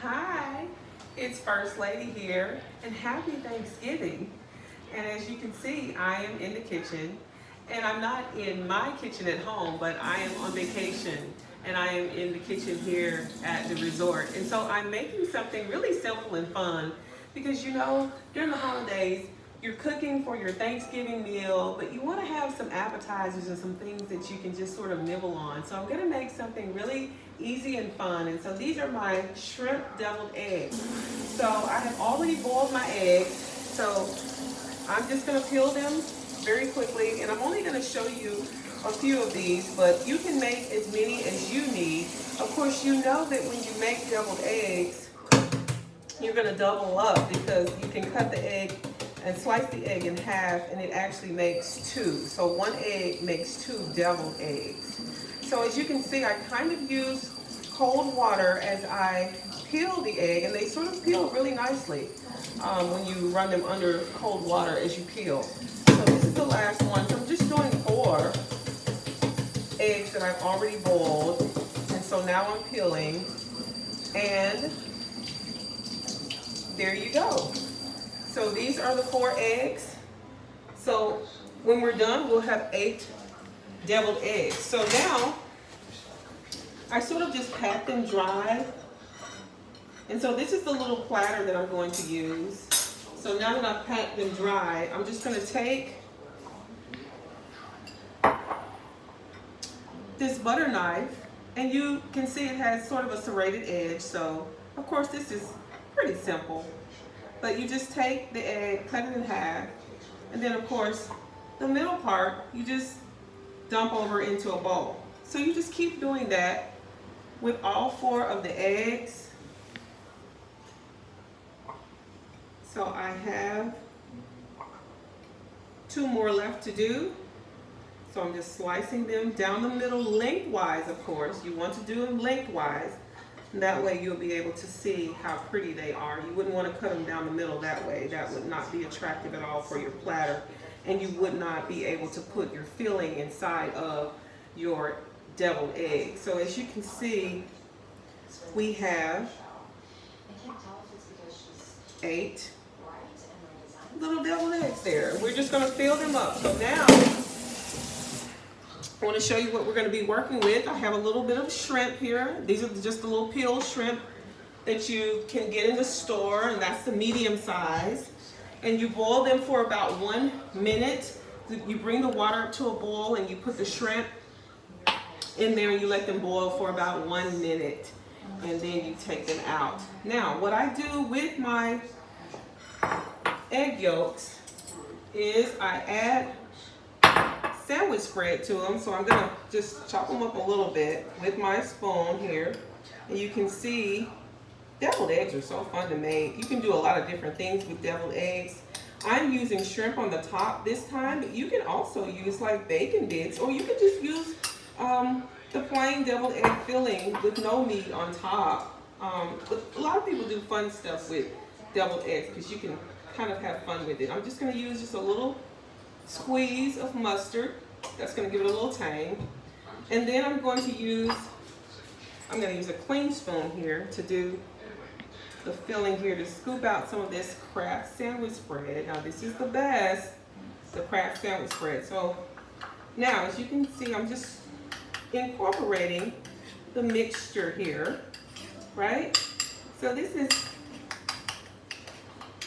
Hi, it's First Lady here, and happy Thanksgiving. And as you can see, I am in the kitchen, and I'm not in my kitchen at home, but I am on vacation, and I am in the kitchen here at the resort. And so I'm making something really simple and fun, because during the holidays, you're cooking for your Thanksgiving meal, but you want to have some appetizers and some things that you can just sort of nibble on. So I'm going to make something really easy and fun. And so these are my shrimp deviled eggs. So I have already boiled my eggs. So I'm just going to peel them very quickly. And I'm only going to show you a few of these, but you can make as many as you need. Of course, you know that when you make deviled eggs, you're going to double up because you can cut the egg and slice the egg in half, and it actually makes two. So one egg makes two deviled eggs. So as you can see, I kind of use cold water as I peel the egg, and they sort of peel really nicely when you run them under cold water as you peel. So this is the last one. So I'm just doing 4 eggs that I've already boiled, and so now I'm peeling, and there you go. So these are the 4 eggs. So when we're done, we'll have 8 deviled eggs. So now, I sort of just pat them dry. And so this is the little platter that I'm going to use. So now that I've pat them dry, I'm just going to take this butter knife, and you can see it has sort of a serrated edge. So of course this is pretty simple. But you just take the egg, cut it in half, and then of course, the middle part, you just dump over into a bowl. So you just keep doing that with all 4 of the eggs. So I have 2 more left to do. So I'm just slicing them down the middle lengthwise, of course. You want to do them lengthwise. That way you'll be able to see how pretty they are. You wouldn't want to cut them down the middle that way. That would not be attractive at all for your platter. And you would not be able to put your filling inside of your deviled egg. So as you can see, we have 8 little deviled eggs there. We're just going to fill them up. So now, I want to show you what we're going to be working with. I have a little bit of shrimp here. These are just the little peeled shrimp that you can get in the store, and that's the medium size. And you boil them for about 1 minute. You bring the water up to a boil, and you put the shrimp in there, and you let them boil for about 1 minute. And then you take them out. Now, what I do with my egg yolks is I add sandwich spread to them. So I'm gonna just chop them up a little bit with my spoon here. And you can see deviled eggs are so fun to make. You can do a lot of different things with deviled eggs. I'm using shrimp on the top this time, but you can also use like bacon bits, or you can just use the plain deviled egg filling with no meat on top. But a lot of people do fun stuff with deviled eggs because you can kind of have fun with it. I'm just gonna use just a little squeeze of mustard. That's going to give it a little tang. And then I'm going to use a clean spoon here to do the filling here, to scoop out some of this Kraft sandwich spread. Now this is the best, the Kraft sandwich spread. So now, as you can see, I'm just incorporating the mixture here, right? So this is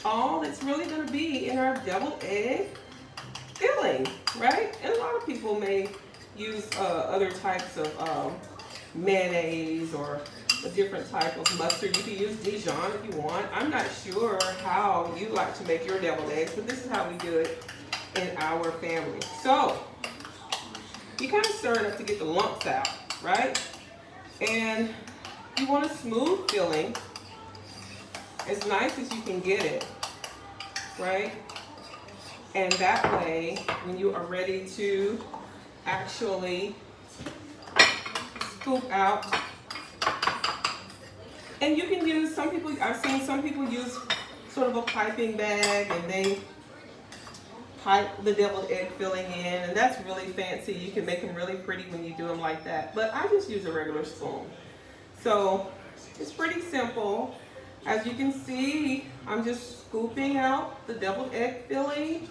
all that's really going to be in our deviled egg filling, right? And a lot of people may use other types of mayonnaise or a different type of mustard. You can use Dijon if you want. I'm not sure how you like to make your deviled eggs, but this is how we do it in our family. So you kind of stir it up to get the lumps out, right? And you want a smooth filling, as nice as you can get it, right? And that way, when you are ready to actually scoop out, and you can use, I've seen some people use sort of a piping bag, and they pipe the deviled egg filling in, and that's really fancy. You can make them really pretty when you do them like that. But I just use a regular spoon. So it's pretty simple. As you can see, I'm just scooping out the deviled egg filling.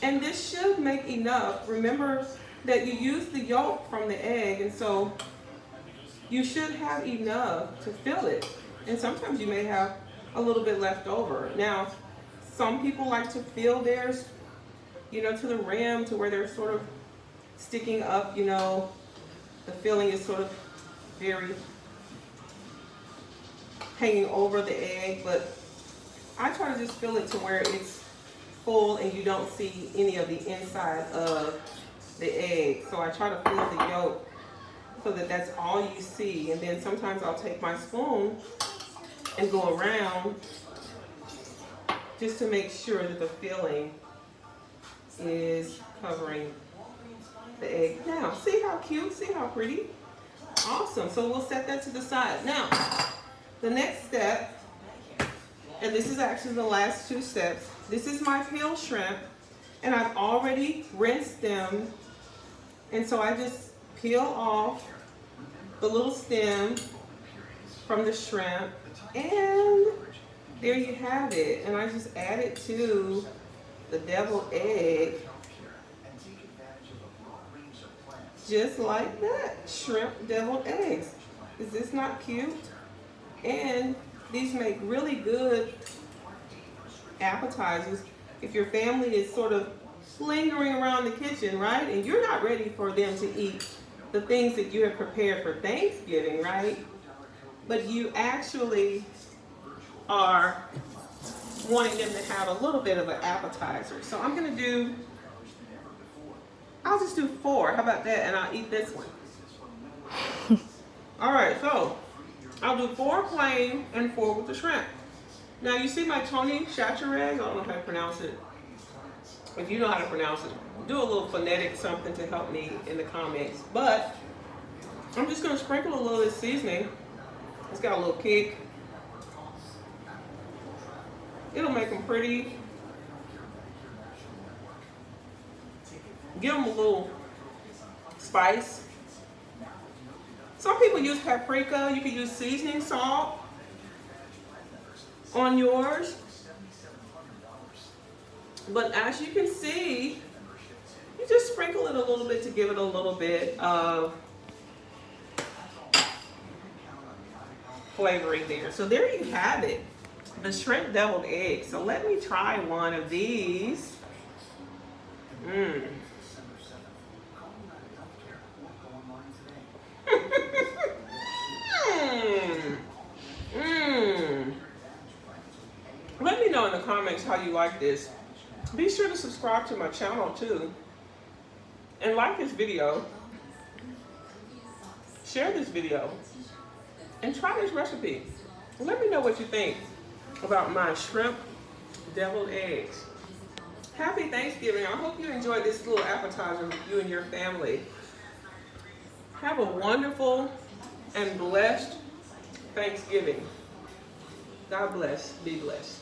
And this should make enough. Remember that you use the yolk from the egg, and so you should have enough to fill it. And sometimes you may have a little bit left over. Now, some people like to fill theirs, you know, to the rim, to where they're sort of sticking up, you know, the filling is sort of very hanging over the egg, but I try to just fill it to where it's full and you don't see any of the inside of the egg. So I try to fill the yolk so that that's all you see. And then sometimes I'll take my spoon and go around just to make sure that the filling is covering the egg. Now, see how cute? See how pretty? Awesome. So we'll set that to the side. Now, the next step, and this is actually the last two steps, this is my peeled shrimp, and I've already rinsed them. And so I just peel off the little stem from the shrimp, and there you have it. And I just add it to the deviled egg, just like that. Shrimp deviled eggs. Is this not cute? And these make really good appetizers if your family is sort of lingering around the kitchen, right? And you're not ready for them to eat the things that you have prepared for Thanksgiving, right? But you actually are wanting them to have a little bit of an appetizer. So I'm gonna do, I'll just do 4. How about that? And I'll eat this one. All right, so I'll do 4 plain and 4 with the shrimp. Now you see my Tony Chachere's, I don't know how to pronounce it. If you know how to pronounce it, do a little phonetic something to help me in the comments. But I'm just gonna sprinkle a little of this seasoning. It's got a little kick. It'll make them pretty. Give them a little spice. Some people use paprika. You can use seasoning salt on yours. But as you can see, you just sprinkle it a little bit to give it a little bit of flavoring there. So there you have it, the shrimp deviled egg. So let me try one of these. Mmm. Let me know in the comments how you like this. Be sure to subscribe to my channel too. And like this video. Share this video. And try this recipe. Let me know what you think about my shrimp deviled eggs. Happy Thanksgiving. I hope you enjoyed this little appetizer with you and your family. Have a wonderful and blessed Thanksgiving. God bless. Be blessed.